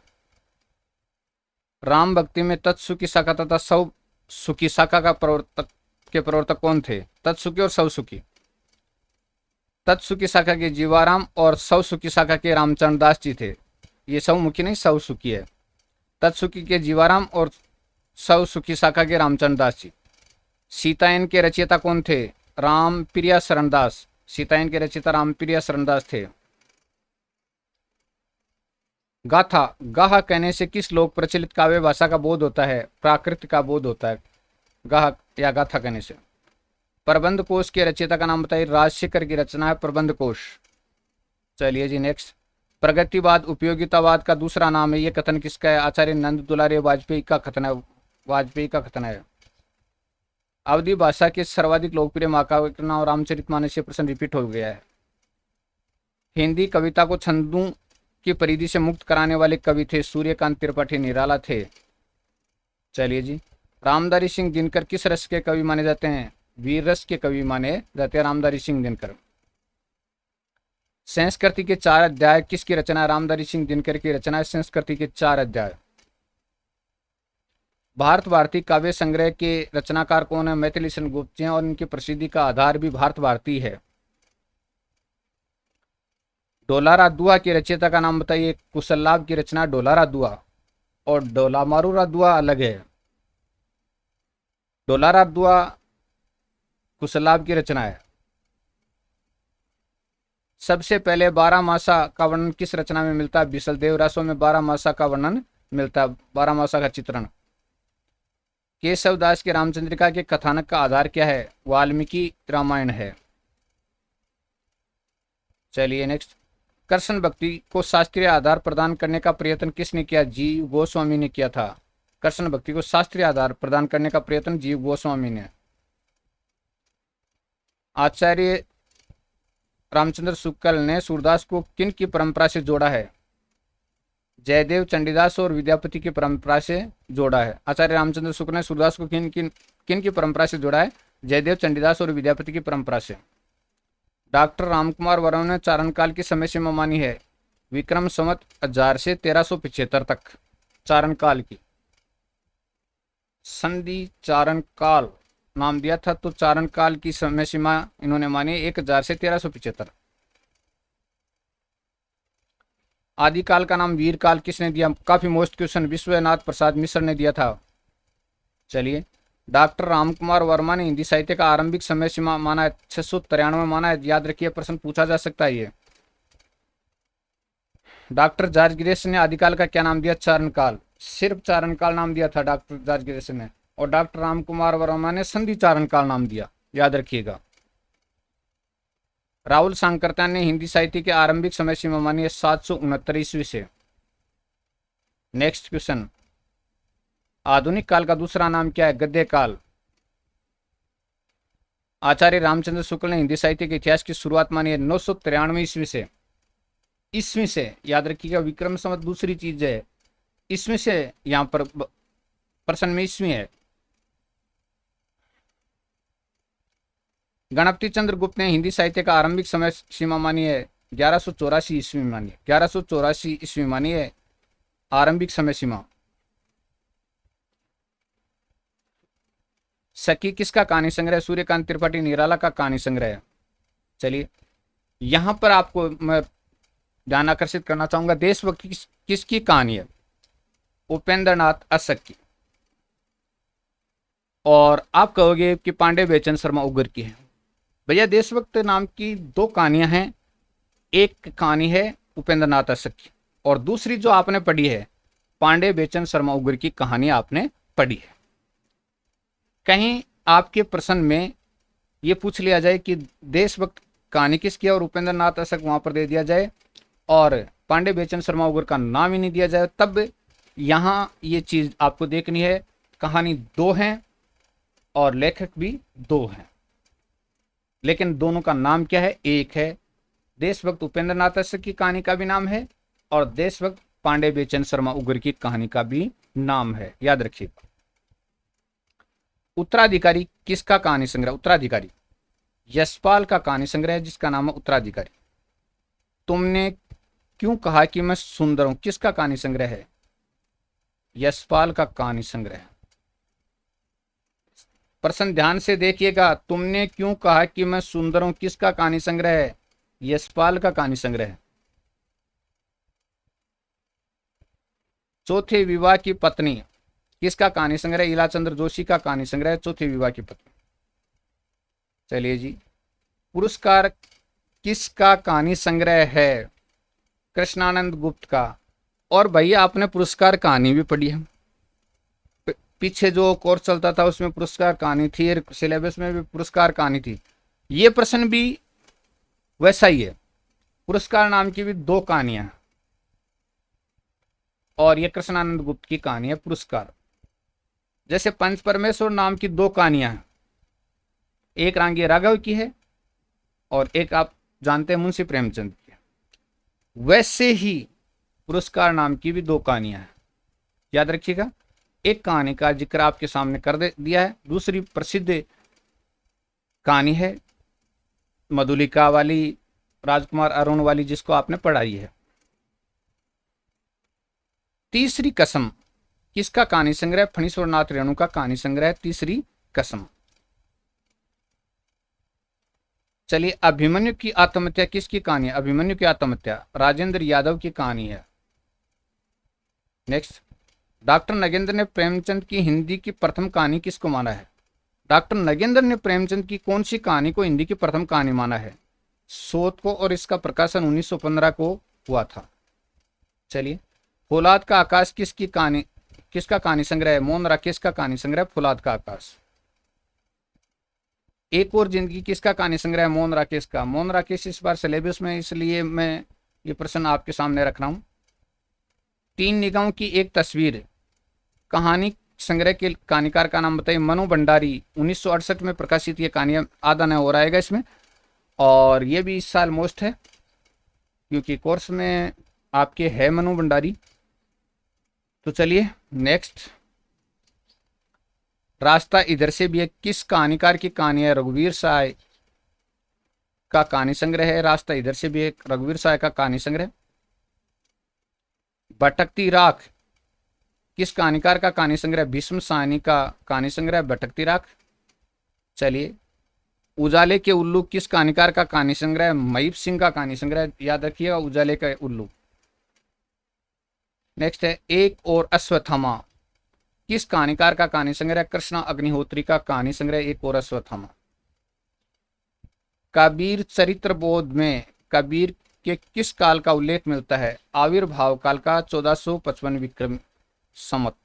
राम भक्ति में तत्सुखी शाखा तथा सौ सुखी शाखा का प्रवर्तक कौन थे? तत्सुखी और सौ सुखी। तत्सुखी शाखा के जीवाराम और सौ सुखी शाखा के रामचंद्र दास जी थे। ये सौ मुखी नहीं, सौ सुखी है। तत्सुखी के जीवाराम और सौ सुखी शाखा के रामचंद्र दास जी। सीतायन के रचयिता कौन थे? रामप्रिया शरणदास। सीतायन के रचयिता रामप्रिया शरणदास थे। गाथा गाह कहने से किस लोक प्रचलित काव्य भाषा का बोध होता है? प्राकृत का बोध होता है गाह या गाथा कहने से। प्रबंध कोश के रचयिता का नाम बताइए। राजशेखर की रचना है प्रबंध कोश। चलिए जी नेक्स्ट। प्रगतिवाद उपयोगितावाद का दूसरा नाम है। ये कथन किसका है? आचार्य नंद दुलारी वाजपेयी का कथन है। वाजपेयी का कथन है। अवधी भाषा के सर्वाधिक लोकप्रिय महाकाव्य का नाम रामचरितमानस। प्रश्न रिपीट हो गया है। हिंदी कविता को छंदों की परिधि से मुक्त कराने वाले कवि थे? सूर्यकांत त्रिपाठी निराला थे। चलिए जी। रामधारी सिंह दिनकर किस रस के कवि माने जाते हैं? वीर रस के कवि माने जाते हैं रामधारी सिंह दिनकर। संस्कृति के 4 अध्याय किसकी रचना है? रामधारी सिंह दिनकर की रचना है संस्कृति के 4 अध्याय। भारत भारती काव्य संग्रह के रचनाकार कौन है? मैथिलीशरण गुप्त जी हैं और इनकी प्रसिद्धि का आधार भी भारत भारती है। डोलारा दुआ की रचयिता का नाम बताइए। कुशललाभ की रचना डोलारा दुआ और डोलामारूरा दुआ अलग है। डोलारा दुआ कुशललाभ की रचना है। सबसे पहले 12 मासा का वर्णन किस रचना में मिलता है? बिसल देव रासों में 12 मासा का वर्णन मिलता है। 12 मासा का चित्रण। केशव दास के रामचंद्रिका के कथानक का आधार क्या है? वाल्मीकि रामायण है। चलिए नेक्स्ट। कृष्ण भक्ति को शास्त्रीय आधार प्रदान करने का प्रयत्न किसने किया? जीव गोस्वामी ने किया था। कृष्ण भक्ति को शास्त्रीय आधार प्रदान करने का प्रयत्न जीव गोस्वामी ने। आचार्य रामचंद्र शुक्ल ने सूरदास को किन की परंपरा से जोड़ा है? जयदेव चंडीदास और विद्यापति की परंपरा से जोड़ा है। आचार्य रामचंद्र शुक्ल ने सूरदास को किन की परंपरा से जोड़ा है? जयदेव चंडीदास और विद्यापति की परंपरा से। डॉक्टर रामकुमार वर्मा ने चारण काल की समय सीमा मानी है। विक्रम संवत 1000 से 1375 तक चारण काल की संधि चारण काल नाम दिया था। तो चारण काल की समय सीमा इन्होंने मानी 1000 से 1375। आदिकाल का नाम वीर काल किसने दिया? काफी मोस्ट क्वेश्चन विश्वनाथ प्रसाद मिश्र ने दिया था। चलिए। डॉक्टर रामकुमार वर्मा ने हिंदी साहित्य का आरंभिक समय सीमा माना है 693 माना है। याद रखिए प्रश्न पूछा जा सकता है ये। डॉक्टर जॉर्ज ग्रेस ने आदिकाल का क्या नाम दिया? चारण काल। सिर्फ चारण काल नाम दिया था डॉक्टर जॉर्ज ग्रेस ने। और डॉक्टर रामकुमार वर्मा ने संधि चारण काल नाम दिया। याद रखिएगा। राहुल सांकरत्यान ने हिंदी साहित्य के आरंभिक समय सीमा मानी है 769 ईस्वी से। Next question. आधुनिक काल का दूसरा नाम क्या है? गद्य काल। आचार्य रामचंद्र शुक्ल ने हिंदी साहित्य के इतिहास की शुरुआत मानी है 993 ईस्वी से। ईस्वी से याद रखिएगा। विक्रम संवत दूसरी चीज है। ईस्वी से यहां पर प्रश्न में ईस्वी है। गणपति चंद्र गुप्त ने हिंदी साहित्य का आरंभिक समय सीमा मानी है 1184 ईस्वी मानी है। 1184 ईस्वी मानी है आरंभिक समय सीमा। सखी किसका कहानी संग्रह? सूर्यकांत त्रिपाठी निराला का कहानी संग्रह है। चलिए। यहां पर आपको मैं ध्यान आकर्षित करना चाहूंगा। देशभक्ति किसकी कहानी है? उपेंद्रनाथ असक्की। और आप कहोगे कि पांडे बेचन शर्मा उगर की है। भैया देशभक्त नाम की दो कहानियां हैं, एक कहानी है उपेंद्रनाथ असक्की और दूसरी जो आपने पढ़ी है पांडे बेचन शर्मा उगर की कहानी आपने पढ़ी है। कहीं आपके प्रश्न में ये पूछ लिया जाए कि देशभक्त कहानी किसकी है और उपेंद्रनाथ असक वहां पर दे दिया जाए और पांडे बेचन शर्मा उगर का नाम ही नहीं दिया जाए, तब यहाँ ये चीज आपको देखनी है, कहानी दो हैं और लेखक भी दो हैं, लेकिन दोनों का नाम क्या है? एक है। देशभक्त उपेंद्रनाथ असक की कहानी का भी नाम है और देशभक्त पांडे बेचन शर्मा उगर की कहानी का भी नाम है, याद रखिएगा। उत्तराधिकारी किसका कहानी संग्रह? उत्तराधिकारी यशपाल का कहानी संग्रह जिसका नाम है उत्तराधिकारी। तुमने क्यों कहा कि मैं सुंदर हूं, किसका कहानी संग्रह है? यशपाल का कहानी संग्रह। प्रश्न ध्यान से देखिएगा, तुमने क्यों कहा कि मैं सुंदर हूं किसका कहानी संग्रह है? यशपाल का कहानी संग्रह है। चौथे विवाह की पत्नी किसका कहानी संग्रह? इलाचंद्र जोशी का कहानी संग्रह चौथे विवाह की पत्नी। चलिए जी, पुरस्कार किसका कहानी संग्रह है? कृष्णानंद गुप्त का। और भैया आपने पुरस्कार कहानी भी पढ़ी है, पीछे जो कोर्स चलता था उसमें पुरस्कार कहानी थी, सिलेबस में भी पुरस्कार कहानी थी। ये प्रश्न भी वैसा ही है, पुरस्कार नाम की भी दो कहानियां और ये कृष्णानंद गुप्त की कहानी है पुरस्कार। जैसे पंच परमेश्वर नाम की दो कहानियां हैं, एक रांगी राघव की है और एक आप जानते हैं मुंशी प्रेमचंद की है, वैसे ही पुरस्कार नाम की भी दो कहानियां हैं, याद रखिएगा। एक कहानी का जिक्र आपके सामने कर दिया है, दूसरी प्रसिद्ध कहानी है मधुलिका वाली, राजकुमार अरुण वाली, जिसको आपने पढ़ाई है। तीसरी कसम किसका कहानी संग्रह? फणीश्वर नाथ रेणु का कहानी संग्रह तीसरी कसम। चलिए, अभिमन्यु की आत्महत्या किसकी कहानी है? अभिमन्यु की आत्महत्या राजेंद्र यादव की कहानी है। नेक्स्ट, डॉक्टर नगेंद्र ने प्रेमचंद की हिंदी की प्रथम कहानी किसको माना है? डॉक्टर नगेंद्र ने प्रेमचंद की कौन सी कहानी को हिंदी की प्रथम कहानी माना है? शोध को, और इसका प्रकाशन 1915 को हुआ था। चलिए, फौलाद का आकाश किसका कहानी संग्रह है? मोहन राकेश का कहानी संग्रह फौलाद का आकाश। एक और जिंदगी किसका कहानी संग्रह है? मोहन राकेश का। मोहन राकेश इस बार सिलेबस में, इसलिए मैं ये प्रश्न आपके सामने रख रहा हूं। तीन निगाहों की एक तस्वीर कहानी संग्रह के कहानीकार का नाम बताइए। मनु भंडारी, 1968 में प्रकाशित ये कहानी, आधा न हो रहेगा इसमें, और ये भी इस साल मोस्ट है क्योंकि कोर्स में आपके है मनु भंडारी। तो चलिए नेक्स्ट, रास्ता इधर से भी है किस कहानीकार की कहानी है? रघुवीर साय का कहानी संग्रह है। रास्ता इधर से भी एक रघुवीर साय का कहानी संग्रह। भटकती राख किस कहानीकार का कहानी संग्रह? भीष्म साहनी का कहानी संग्रह भटकती राख। चलिए, उजाले के उल्लू किस कहानीकार का कहानी संग्रह? महीप सिंह का कहानी संग्रह, याद रखिएगा उजाले के उल्लू। नेक्स्ट है, एक और अश्वत्थामा किस कहानीकार का कहानी संग्रह? कृष्णा अग्निहोत्री का कहानी संग्रह एक और अश्वत्थामा। कबीर चरित्र बोध में कबीर के किस काल का उल्लेख मिलता है? आविर्भाव काल का, 1455 विक्रम संवत।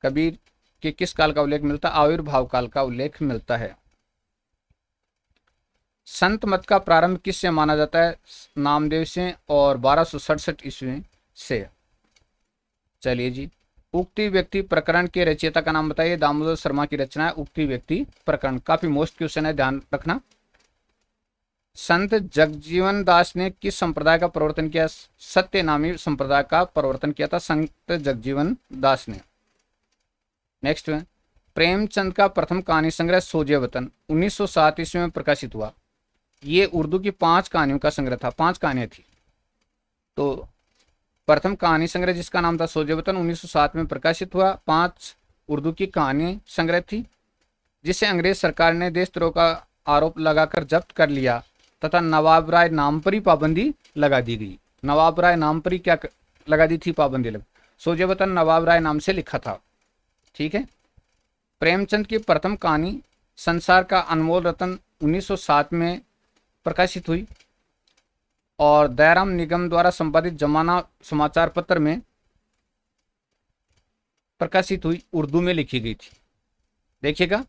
कबीर के किस काल का उल्लेख मिलता है? आविर्भाव काल का उल्लेख मिलता है। संत मत का प्रारंभ किससे माना जाता है? नामदेव से, और 1267 ईस्वी से। चलिए जी, उक्ति व्यक्ति प्रकरण के रचयिता का नाम बताइए। दामोदर शर्मा की रचना है उक्ति व्यक्ति प्रकरण, काफी मोस्ट क्वेश्चन है, ध्यान रखना। संत जगजीवन दास ने किस संप्रदाय का प्रवर्तन किया? सत्य नामी संप्रदाय का प्रवर्तन किया था संत जगजीवन दास ने। नेक्स्ट में, प्रेमचंद का प्रथम कहानी संग्रह सोजे वतन 1907 ईस्वी में प्रकाशित हुआ। ये उर्दू की 5 कहानियों का संग्रह था, 5 कहानियां थी। तो प्रथम कहानी संग्रह जिसका नाम था सोजे वतन 1907 में प्रकाशित हुआ। 5 उर्दू की कहानी संग्रह थी, जिसे अंग्रेज सरकार ने देशद्रोह का आरोप लगाकर जब्त कर लिया तथा नवाब राय नाम पर ही पाबंदी लगा दी गई। नवाब राय नाम पर ही क्या लगा दी थी? पाबंदी लगा। सोजे वतन नवाब राय नाम से लिखा था। ठीक है। प्रेमचंद की प्रथम कहानी संसार का अनमोल रत्न 1907 में प्रकाशित हुई और दयाराम निगम द्वारा संपादित जमाना समाचार पत्र में प्रकाशित हुई, उर्दू में लिखी गई थी। देखिएगा,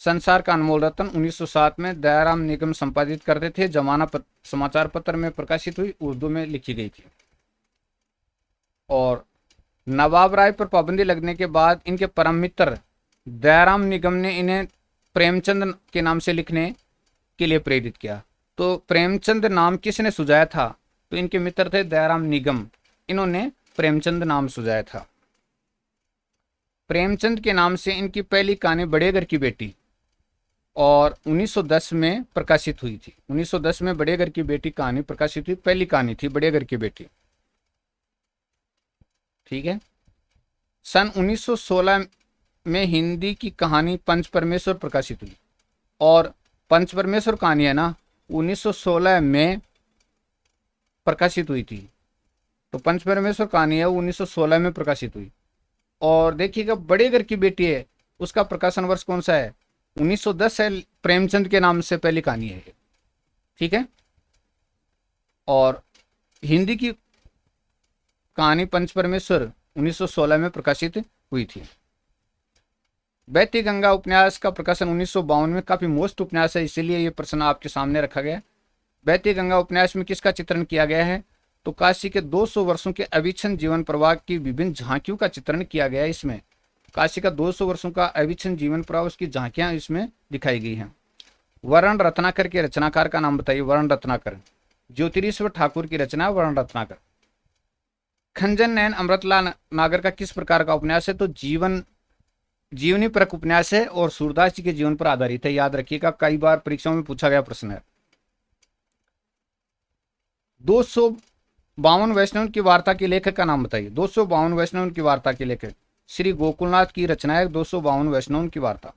संसार का अनमोल रत्न 1907 में दयाराम निगम संपादित करते थे, जमाना समाचार पत्र में प्रकाशित हुई, उर्दू में लिखी गई थी। और नवाब राय पर पाबंदी लगने के बाद इनके परम मित्र दयाराम निगम ने इन्हें प्रेमचंद के नाम से लिखने के लिए प्रेरित किया। तो प्रेमचंद नाम किसने सुझाया था? तो इनके मित्र थे दयाराम निगम, इन्होंने प्रेमचंद नाम सुझाया था। प्रेमचंद के नाम से इनकी पहली कहानी बड़े घर की बेटी और 1910 में प्रकाशित हुई थी। 1910 में बड़े घर की बेटी कहानी प्रकाशित हुई, पहली कहानी थी बड़े घर की बेटी। ठीक है। सन 1916 में हिंदी की कहानी पंच परमेश्वर प्रकाशित हुई और पंच परमेश्वर कहानी है ना 1916 में प्रकाशित हुई थी। तो पंच परमेश्वर कहानी है 1916 में प्रकाशित हुई। और देखिएगा, बड़े घर की बेटी है, उसका प्रकाशन वर्ष कौन सा है? 1910 है। प्रेमचंद के नाम से पहली कहानी है। ठीक है। और हिंदी की कहानी पंच परमेश्वर 1916 में प्रकाशित हुई थी। बैती गंगा उपन्यास का प्रकाशन 1952 में, काफी मोस्ट उपन्यास है, इसीलिए ये प्रश्न आपके सामने रखा गया। बैती गंगा उपन्यास में किसका चित्रण किया गया है? तो काशी के 200 वर्षों के अविच्छिन्न जीवन प्रवाह की विभिन्न झांकियों का चित्रण किया गया है। इसमें काशी का 200 वर्षों का अविच्छिन्न जीवन प्रवाह, उसकी झांकियां इसमें दिखाई गई हैं। वर्ण रत्नाकर के रचनाकार का नाम बताइए। वर्ण रत्नाकर ज्योतिरीश्वर ठाकुर की रचना वर्ण रत्नाकर। खंजन नयन अमृतलाल नागर का किस प्रकार का उपन्यास है? तो जीवनी परक उपन्यास है और सूरदास जी के जीवन पर आधारित है। याद रखिएगा, कई बार परीक्षाओं में पूछा गया प्रश्न है। 252 वैष्णव की वार्ता के लेखक का नाम बताइए। 252 वैष्णव की वार्ता के लेखक श्री गोकुलनाथ की रचना है 252 वैष्णव की वार्ता।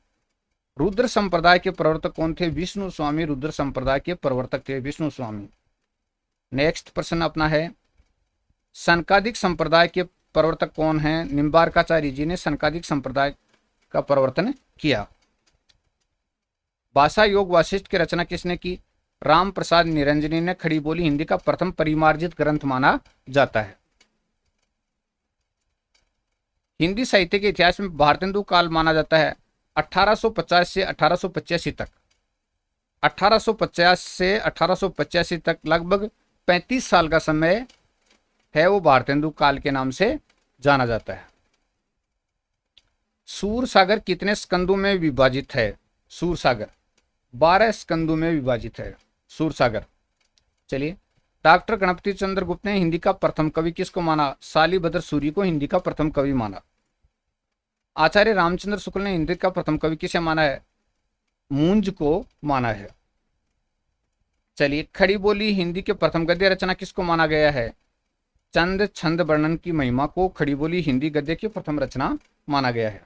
रुद्र संप्रदाय के प्रवर्तक कौन थे? विष्णु स्वामी रुद्र संप्रदाय के प्रवर्तक थे विष्णु स्वामी। नेक्स्ट प्रश्न अपना है, सनकादिक संप्रदाय के प्रवर्तक कौन हैं? निम्बार्काचार्य जी ने सनकादिक संप्रदाय का प्रवर्तन किया। भाषा योग वासिष्ठ की रचना किसने की? राम प्रसाद निरंजनी ने खड़ी बोली हिंदी का प्रथम परिमार्जित ग्रंथ माना जाता है। हिंदी साहित्य के इतिहास में भारतेंदु काल माना जाता है 1850 से 1885 तक। 1850 से 1885 तक लगभग 35 साल का समय है, वो भारतेंदु काल के नाम से जाना जाता है। सूरसागर कितने स्कंदों में विभाजित है? सूरसागर 12 स्कंदों में विभाजित है सूरसागर। चलिए, डॉक्टर गणपति चंद्र गुप्त ने हिंदी का प्रथम कवि किसको माना? शालिभद्र सूरी को हिंदी का प्रथम कवि माना। आचार्य रामचंद्र शुक्ल ने हिंदी का प्रथम कवि किसे माना है? मूंज को माना है। चलिए, खड़ी बोली हिंदी के प्रथम गद्य रचना किसको माना गया है? चंद छंद वर्णन की महिमा को खड़ी बोली हिंदी गद्य की प्रथम रचना माना गया है।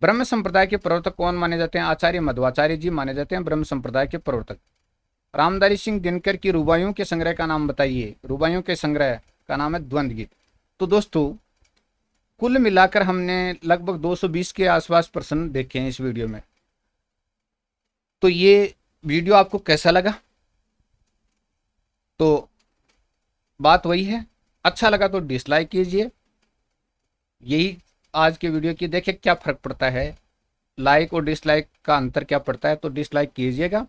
ब्रह्म संप्रदाय के प्रवर्तक कौन माने जाते हैं? आचार्य मध्वाचार्य जी माने जाते हैं ब्रह्म संप्रदाय के प्रवर्तक। रामधारी सिंह दिनकर की रुबाइयों के संग्रह का नाम बताइए। रुबाइयों के संग्रह का नाम है द्वंद्व गीत। तो दोस्तों, कुल मिलाकर हमने लगभग 220 के आसपास प्रश्न देखे हैं इस वीडियो में। तो ये वीडियो आपको कैसा लगा? तो बात वही है, अच्छा लगा तो डिसलाइक कीजिए। यही आज के वीडियो की, देखें क्या फर्क पड़ता है, लाइक और डिसलाइक का अंतर क्या पड़ता है, तो डिसलाइक कीजिएगा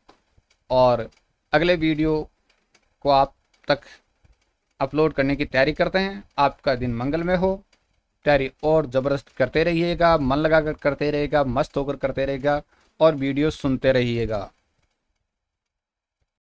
और अगले वीडियो को आप तक अपलोड करने की तैयारी करते हैं। आपका दिन मंगलमय हो, तैयारी और ज़बरदस्त करते रहिएगा, मन लगाकर करते रहिएगा, मस्त होकर करते रहिएगा और वीडियो सुनते रहिएगा।